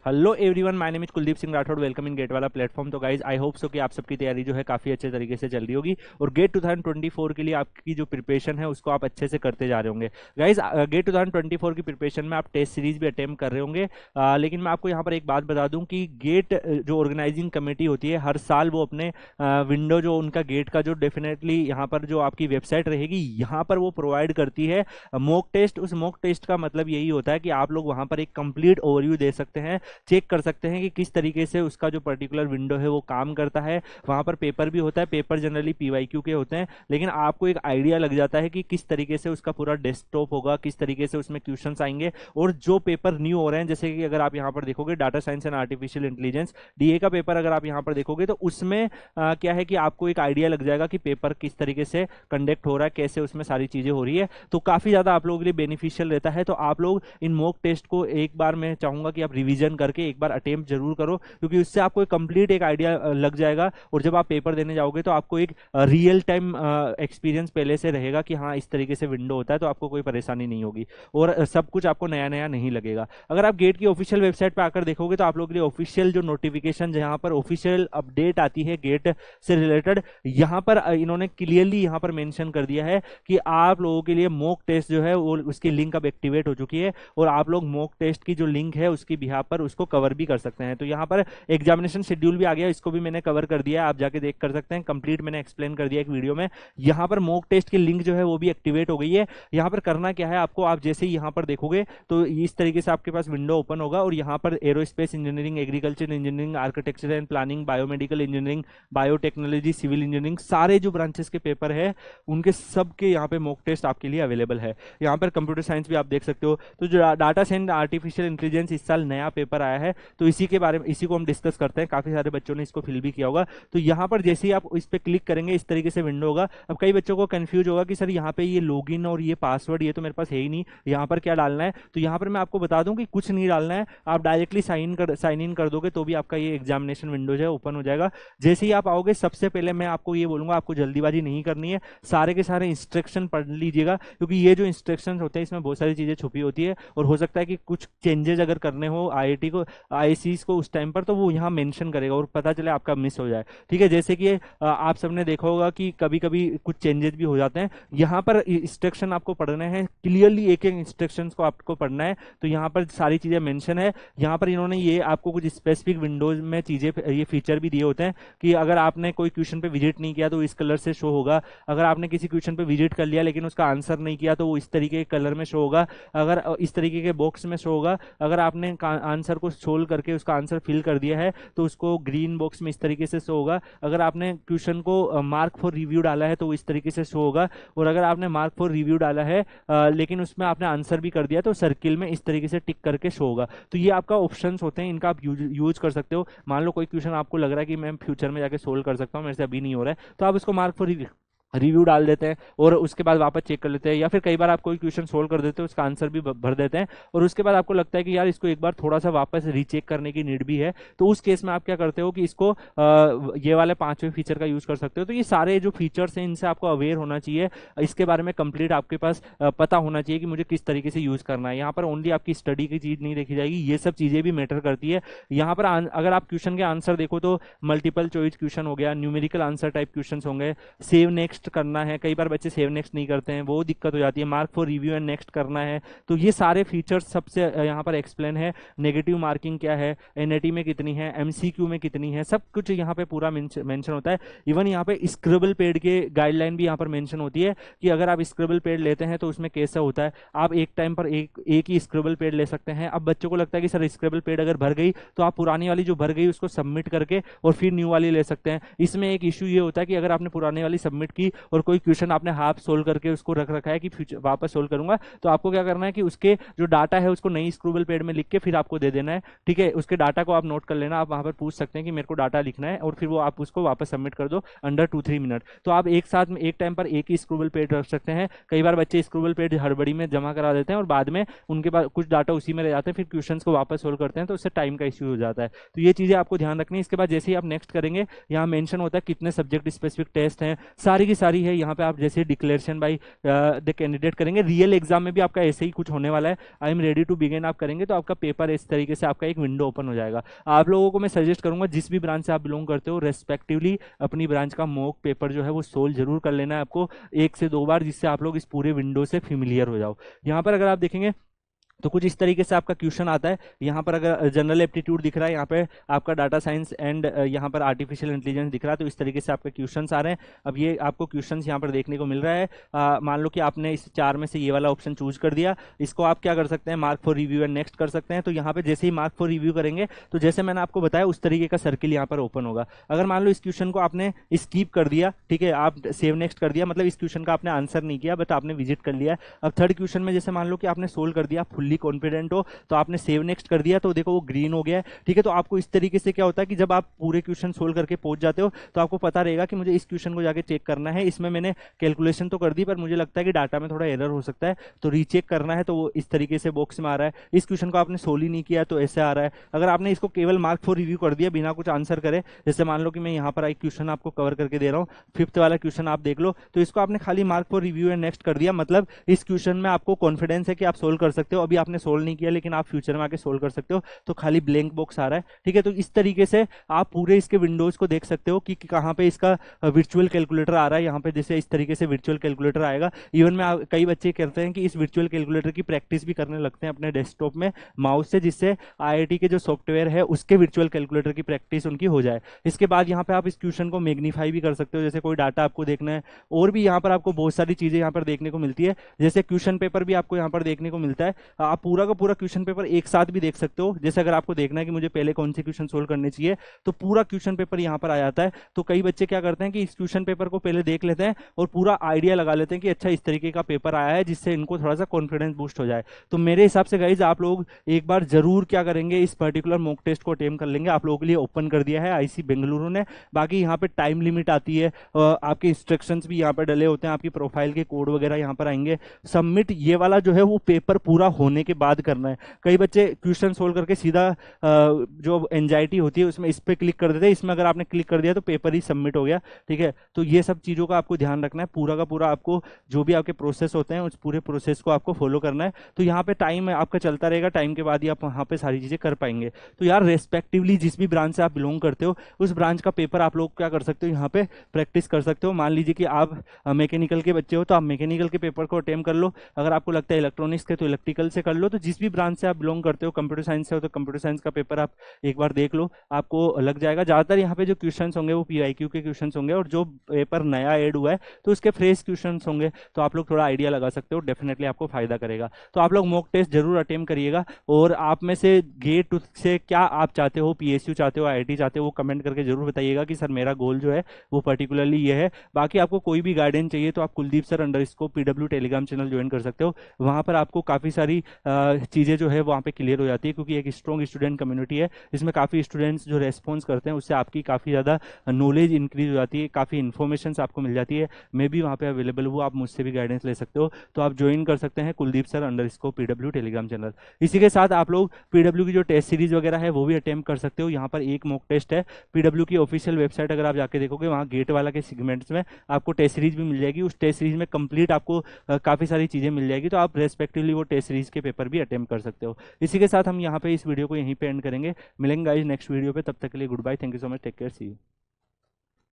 Hello everyone, my name is Kuldeep Singh Rathore. Welcome in GATE वाला platform. तो guys I hope so कि आप सबकी तैयारी जो है काफ़ी अच्छे तरीके से चल रही होगी और गेट 2024 के लिए आपकी जो प्रिपरेशन है उसको आप अच्छे से करते जा रहे होंगे। गाइज गेट 2024 की प्रिपरेशन में आप टेस्ट सीरीज भी अटेम्प्ट कर रहे होंगे, लेकिन मैं आपको यहाँ पर एक बात बता दूँ कि गेट जो ऑर्गेनाइजिंग कमेटी होती है हर साल वो अपने विंडो जो उनका गेट का जो डेफिनेटली यहाँ पर जो आपकी वेबसाइट रहेगी यहाँ पर वो प्रोवाइड करती है मॉक टेस्ट। उस मॉक टेस्ट का मतलब यही होता है कि आप लोग वहाँ पर एक कंप्लीट ओवरव्यू दे सकते हैं, चेक कर सकते हैं कि किस तरीके से उसका जो पर्टिकुलर विंडो है वो काम करता है। वहां पर पेपर भी होता है, पेपर जनरली पीवाईक्यू के होते हैं, लेकिन आपको एक आइडिया लग जाता है कि किस तरीके से उसका पूरा डेस्कटॉप होगा, किस तरीके से उसमें क्वेश्चंस आएंगे। और जो पेपर न्यू हो रहे हैं, जैसे कि अगर आप यहाँ पर देखोगे data science and artificial intelligence DA का पेपर अगर आप यहाँ पर देखोगे तो उसमें क्या है कि आपको एक आइडिया लग जाएगा कि पेपर किस तरीके से कंडक्ट हो रहा है, कैसे उसमें सारी चीजें हो रही है। तो काफी ज्यादा आप लोगों के लिए बेनिफिशियल रहता है। तो आप लोग इन मॉक टेस्ट को एक बार मैं चाहूंगा कि आप रिवीजन करके एक बार अटेम्प्ट जरूर करो, क्योंकि उससे आपको एक कंप्लीट एक आइडिया लग जाएगा और जब आप पेपर देने जाओगे तो आपको एक रियल टाइम एक्सपीरियंस पहले से रहेगा कि हाँ इस तरीके से विंडो होता है, तो आपको कोई परेशानी नहीं होगी और सब कुछ आपको नया नया नहीं लगेगा। अगर आप गेट की ऑफिशियल वेबसाइट पर आकर देखोगे तो आप लोगों के लिए ऑफिशियल जो नोटिफिकेशन जहां पर ऑफिशियल अपडेट आती है गेट से रिलेटेड, यहां पर इन्होंने क्लियरली यहां पर मेंशन कर दिया है कि आप लोगों के लिए मॉक टेस्ट जो है वो उसकी लिंक अब एक्टिवेट हो चुकी है और आप लोग मॉक टेस्ट की जो लिंक है उसकी बिहाफ पर उसको कवर भी कर सकते हैं। तो यहाँ पर एग्जामिनेशन शेड्यूल भी आ गया, इसको भी मैंने कवर कर दिया है, आप जाके देख कर सकते हैं। कंप्लीट मैंने एक्सप्लेन कर दिया एक वीडियो में। यहाँ पर मॉक टेस्ट की लिंक जो है वो भी एक्टिवेट हो गई है। यहाँ पर करना क्या है आपको, आप जैसे ही यहाँ पर देखोगे तो इस तरीके से आपके पास विंडो ओपन होगा और यहाँ पर aerospace engineering, agriculture engineering, architecture and planning, biomedical engineering, biotechnology, civil engineering, सारे जो ब्रांचेस के पेपर है उनके सबके यहाँ पे मॉक टेस्ट आपके लिए अवेलेबल है। यहाँ पर कंप्यूटर साइंस भी आप देख सकते हो। तो जो डाटा साइंस आर्टिफिशियल इंटेलिजेंस इस साल नया पेपर आया है, तो इसी के बारे में इसी को हम डिस्कस करते हैं। काफी सारे बच्चों ने इसको फिल भी किया होगा। तो यहाँ पर जैसे ही आप इस पे क्लिक करेंगे इस तरीके से विंडो होगा। अब कई बच्चों को कंफ्यूज होगा कि सर यहाँ पे ये लॉगिन और ये पासवर्ड ये तो मेरे पास है ही नहीं, यहाँ पर क्या डालना है। तो यहाँ पर मैं आपको बता दूं कि कुछ नहीं डालना है, आप डायरेक्टली साइन इन कर दोगे तो भी आपका ये एग्जामिनेशन विंडो जो है ओपन हो जाएगा। जैसे ही आप आओगे सबसे पहले मैं आपको ये बोलूंगा आपको जल्दीबाजी नहीं करनी है, सारे के सारे इंस्ट्रक्शन पढ़ लीजिएगा, क्योंकि ये जो इंस्ट्रक्शन होते हैं इसमें बहुत सारी चीजें छुपी होती है और हो सकता है कि कुछ चेंजेस अगर करने हो आईआईटी को आईसीएस को उस टाइम पर, तो वो यहाँ मेंशन करेगा और पता चले आपका मिस हो जाए। ठीक है, जैसे कि आप सबने देखा होगा कि कभी कभी कुछ चेंजेस भी हो जाते हैं। यहाँ पर इंस्ट्रक्शन आपको पढ़ने हैं क्लियरली, एक एक इंस्ट्रक्शन को आपको पढ़ना है। तो यहाँ पर सारी चीजें मेंशन है। यहाँ पर इन्होंने ये आपको कुछ स्पेसिफिक विंडोज में चीजें ये फीचर भी दिए होते हैं कि अगर आपने कोई क्वेश्चन पे विजिट नहीं किया तो इस कलर से शो होगा, अगर आपने किसी क्वेश्चन पे विजिट कर लिया लेकिन उसका आंसर नहीं किया तो वो इस तरीके के कलर में शो होगा, अगर इस तरीके के बॉक्स में शो होगा, अगर आपने आंसर को सोल्व करके उसका आंसर फिल कर दिया है तो उसको ग्रीन बॉक्स में इस तरीके से शो होगा, अगर आपने क्वेश्चन को मार्क फॉर रिव्यू डाला है तो वो इस तरीके से शो होगा, और अगर आपने मार्क फॉर रिव्यू डाला है लेकिन उसमें आपने आंसर भी कर दिया तो सर्किल में इस तरीके से टिक करके शो होगा। तो ये आपका ऑप्शंस होते हैं, इनका आप यूज कर सकते हो। मान लो कोई क्वेश्चन आपको लग रहा है कि मैं फ्यूचर में जाके सोल्व कर सकता हूँ, मेरे से अभी नहीं हो रहा है, तो आप उसको मार्क फॉर रिव्यू डाल देते हैं और उसके बाद वापस चेक कर लेते हैं, या फिर कई बार आप कोई क्वेश्चन सोल्व कर देते हो उसका आंसर भी भर देते हैं और उसके बाद आपको लगता है कि यार इसको एक बार थोड़ा सा वापस रीचेक करने की नीड भी है, तो उस केस में आप क्या करते हो कि इसको ये वाले 5वें फीचर का यूज कर सकते हो। तो ये सारे जो फीचर्स हैं इनसे आपको अवेयर होना चाहिए, इसके बारे में कंप्लीट आपके पास पता होना चाहिए कि मुझे किस तरीके से यूज करना है। यहाँ पर ओनली आपकी स्टडी की चीज नहीं देखी जाएगी, ये सब चीजें भी मैटर करती है। यहाँ पर अगर आप क्वेश्चन के आंसर देखो तो मल्टीपल चॉइस क्वेश्चन हो गया, न्यूमेरिकल आंसर टाइप क्वेश्चन होंगे, सेव नेक्स्ट करना है, कई बार बच्चे सेव नेक्स्ट नहीं करते हैं, वो दिक्कत हो जाती है, mark for review and next करना है। तो ये सारे फीचर्स सबसे यहाँ पर एक्सप्लेन है। नेगेटिव मार्किंग क्या है, एनएटी में कितनी है, एमसीक्यू में कितनी है, सब कुछ यहाँ पे पूरा मेंशन होता है। इवन यहाँ पे स्क्रिबल पेड के गाइडलाइन भी यहाँ पर मेंशन होती है कि अगर आप स्क्रिबल पेड लेते हैं तो उसमें कैसा होता है, आप एक टाइम पर एक ही स्क्रिबल पेड ले सकते हैं। अब बच्चों को लगता है कि सर स्क्रिबल पेड अगर भर गई तो आप पुरानी वाली जो भर गई उसको सबमिट करके और फिर न्यू वाली ले सकते हैं। इसमें एक इशू ये होता है कि अगर आपने पुरानी वाली सबमिट की और कोई क्वेश्चन आपने हाफ सोल्व करके उसको रख रखा है कि वापस सोल्व करूंगा, तो आपको क्या करना है कि उसके जो डाटा है उसको नई स्क्रिबल पेड में लिख के फिर आपको दे देना है। ठीक है, उसके डाटा को आप नोट कर लेना, आप वहां पर पूछ सकते हैं कि मेरे को डाटा लिखना है और फिर वो आप उसको वापस सबमिट कर दो अंडर 2-3 मिनट। तो आप एक साथ में एक टाइम पर एक ही स्क्रिबल पेड रख सकते हैं। कई बार बच्चे स्क्रिबल पेड हड़बड़ी में जमा करा देते हैं और बाद में उनके पास कुछ डाटा उसी में रह जाते हैं, फिर क्वेश्चन को वापस सोल्व करते हैं तो उससे टाइम का इश्यू हो जाता है। तो ये चीजें आपको ध्यान रखनी है। इसके बाद जैसे ही आप नेक्स्ट करेंगे यहाँ मेंशन होता है कितने सब्जेक्ट स्पेसिफिक टेस्ट हैं, सारी की सारी है। यहाँ पे आप जैसे डिक्लेरेशन बाय द कैंडिडेट करेंगे, रियल एग्जाम में भी आपका ऐसे ही कुछ होने वाला है। I am ready to begin आप करेंगे तो आपका पेपर इस तरीके से आपका एक विंडो ओपन हो जाएगा। आप लोगों को मैं सजेस्ट करूंगा जिस भी ब्रांच से आप बिलोंग करते हो रेस्पेक्टिवली अपनी ब्रांच का मॉक पेपर जो है वो सोल्व जरूर कर लेना है आपको 1 से 2 बार, जिससे आप लोग इस पूरे विंडो से फेमिलियर हो जाओ। यहाँ पर अगर आप देखेंगे तो कुछ इस तरीके से आपका क्वेश्चन आता है। यहाँ पर अगर जनरल एप्टीट्यूड दिख रहा है, यहाँ पे आपका डाटा साइंस एंड यहाँ पर आर्टिफिशियल इंटेलिजेंस दिख रहा है, तो इस तरीके से आपके क्वेश्चंस आ रहे हैं। अब ये आपको क्वेश्चंस यहाँ पर देखने को मिल रहा है। मान लो कि आपने इस 4 में से ये वाला ऑप्शन चूज कर दिया, इसको आप क्या कर सकते हैं, mark for review and next कर सकते हैं। तो यहाँ पे जैसे ही मार्क फॉर रिव्यू करेंगे तो जैसे मैंने आपको बताया उस तरीके का सर्किल यहाँ पर ओपन होगा। अगर मान लो इस क्वेश्चन को आपने स्कीप कर दिया, ठीक है, आप सेव नेक्स्ट कर दिया, मतलब इस क्वेश्चन का आपने आंसर नहीं किया बट आपने विजिट कर लिया। अब थर्ड क्वेश्चन में जैसे मान लो कि आपने सोल्व कर दिया, फुल्ली कॉन्फिडेंट हो, तो आपने सेव नेक्स्ट कर दिया तो देखो वो ग्रीन हो गया है, ठीक है। तो आपको इस तरीके से क्या होता है कि जब आप पूरे क्वेश्चन सोल्व करके पहुंच जाते हो तो आपको पता रहेगा कि मुझे इस क्वेश्चन को जाके चेक करना है, इसमें मैंने कैलकुलेशन तो कर दी पर मुझे लगता है कि डाटा में थोड़ा एरर हो सकता है, तो रीचेक करना है। तो वो इस तरीके से बॉक्स में आ रहा है। इस क्वेश्चन को आपने सोल्व ही नहीं किया तो ऐसे आ रहा है। अगर आपने इसको केवल मार्क फॉर रिव्यू कर दिया बिना कुछ आंसर करे, जैसे मान लो कि मैं यहाँ पर एक क्वेश्चन आपको कवर करके दे रहा हूँ, 5th वाला क्वेश्चन आप देख लो, तो इसको आपने खाली mark for review and next कर दिया, मतलब इस क्वेश्चन में आपको कॉन्फिडेंस है कि आप सोल्व कर सकते हो। अभी आपने सोल्व नहीं किया लेकिन आप फ्यूचर में आके सोल्व कर सकते हो, तो खाली ब्लैंक बॉक्स आ रहा है, ठीक है। तो इस तरीके से आप पूरे इसके विंडोज को देख सकते हो कि कहाँ पे इसका वर्चुअल कैलकुलेटर आ रहा है। यहाँ पे जैसे इस तरीके से वर्चुअल कैलकुलेटर आएगा। इवन में कई बच्चे कहते हैं कि इस वर्चुअल कैलकुलेटर की प्रैक्टिस भी करने लगते हैं अपने डेस्कटॉप में माउस से, जिससे आईआईटी के जो सॉफ्टवेयर है उसके वर्चुअल कैलकुलेटर की प्रैक्टिस उनकी हो जाए। इसके बाद यहाँ पे आप इस क्वेश्चन को मैग्नीफाई भी कर सकते हो, जैसे कोई डाटा आपको देखना है, और भी यहाँ पर आपको बहुत सारी चीजें यहाँ पर देखने को मिलती है। जैसे क्वेश्चन पेपर भी आपको यहाँ पर देखने को मिलता है, आप पूरा का पूरा क्वेश्चन पेपर एक साथ भी देख सकते हो। जैसे अगर आपको देखना है कि मुझे पहले कौन से क्वेश्चन सोल्व करने चाहिए तो पूरा क्वेश्चन पेपर यहाँ पर आ जाता है। तो कई बच्चे क्या करते हैं कि इस क्वेश्चन पेपर को पहले देख लेते हैं और पूरा आइडिया लगा लेते हैं कि अच्छा इस तरीके का पेपर आया है, जिससे इनको थोड़ा सा कॉन्फिडेंस बूस्ट हो जाए। तो मेरे हिसाब से गाइज आप लोग एक बार जरूर क्या करेंगे, इस पर्टिकुलर मॉक टेस्ट को अटेम्प्ट कर लेंगे। आप लोगों के लिए ओपन कर दिया है आईसी बेंगलुरु ने। बाकी यहाँ पे टाइम लिमिट आती है, आपके इंस्ट्रक्शंस भी यहाँ पर डले होते हैं, आपकी प्रोफाइल के कोड वगैरह यहाँ पर आएंगे। सबमिट ये वाला जो है वो पेपर पूरा होने के बाद करना है। कई बच्चे क्वेश्चन सोल्व करके सीधा जो एंजाइटी होती है उसमें इस पे क्लिक कर देते हैं, इसमें अगर आपने क्लिक कर दिया तो पेपर ही सबमिट हो गया, ठीक है। तो ये सब चीजों का आपको ध्यान रखना है, पूरा का पूरा आपको जो भी आपके प्रोसेस होते हैं उस पूरे प्रोसेस को आपको फॉलो करना है। तो यहाँ पे टाइम आपका चलता रहेगा, टाइम के बाद ही आप वहाँ पे सारी चीजें कर पाएंगे। तो यार रेस्पेक्टिवली जिस भी ब्रांच से आप बिलोंग करते हो उस ब्रांच का पेपर आप लोग क्या कर सकते हो, यहाँ पे प्रैक्टिस कर सकते हो। मान लीजिए कि आप मैकेनिकल के बच्चे हो तो आप मैकेनिकल के पेपर को अटेम्प्ट कर लो, अगर आपको लगता है इलेक्ट्रॉनिक्स के तो इलेक्ट्रिकल से कर लो। तो जिस भी ब्रांच से आप बिलोंग करते हो, कंप्यूटर साइंस से हो तो कंप्यूटर साइंस का पेपर आप एक बार देख लो, आपको लग जाएगा। ज्यादातर यहाँ पे जो क्वेश्चंस होंगे वो पीआईक्यू के क्वेश्चंस होंगे, और जो पेपर नया ऐड हुआ है तो उसके फ्रेश क्वेश्चंस होंगे, तो आप लोग थोड़ा आइडिया लगा सकते हो, डेफिनेटली आपको फायदा करेगा। तो आप लोग मॉक टेस्ट जरूर अटेम्प्ट करिएगा। और आप में से गेट से क्या आप चाहते हो, पीएसयू चाहते हो, आईआईटी चाहते हो, वो कमेंट करके जरूर बताइएगा कि सर मेरा गोल जो है वो पर्टिकुलरली ये है। बाकी आपको कोई भी गाइडेंस चाहिए तो आप Kuldeep sir _ PW Telegram channel join कर सकते हो। वहां पर आपको काफी सारी चीजें जो है वहाँ पे क्लियर हो जाती है, क्योंकि एक स्ट्रॉन्ग स्टूडेंट कम्युनिटी है, इसमें काफी स्टूडेंट्स जो रेस्पॉन्स करते हैं उससे आपकी काफी ज्यादा नॉलेज इंक्रीज हो जाती है, काफी इन्फॉर्मेशन आपको मिल जाती है। मैं भी वहाँ पे अवेलेबल हूँ, आप मुझसे भी गाइडेंस ले सकते हो। तो आप ज्वाइन कर सकते हैं Kuldeep sir _ PW Telegram channel. इसी के साथ आप लोग पीडब्ल्यू की जो टेस्ट सीरीज वगैरह है वो भी अटेम्प्ट कर सकते हो। यहाँ पर एक मॉक टेस्ट है, पीडब्ल्यू की ऑफिशियल वेबसाइट अगर आप जाके देखोगे वहाँ गेट वाला के सेगमेंट्स में आपको टेस्ट सीरीज भी मिल जाएगी। उस टेस्ट सीरीज में कंप्लीट आपको काफी सारी चीजें मिल जाएगी, तो आप रेस्पेक्टिवली वो टेस्ट सीरीज के पेपर भी अटेम्प्ट कर सकते हो। इसी के साथ हम यहाँ पे इस वीडियो को यहीं पे एंड करेंगे। मिलेंगे गाइस नेक्स्ट वीडियो पे, तब तक के लिए goodbye, thank you so much, take care, see you.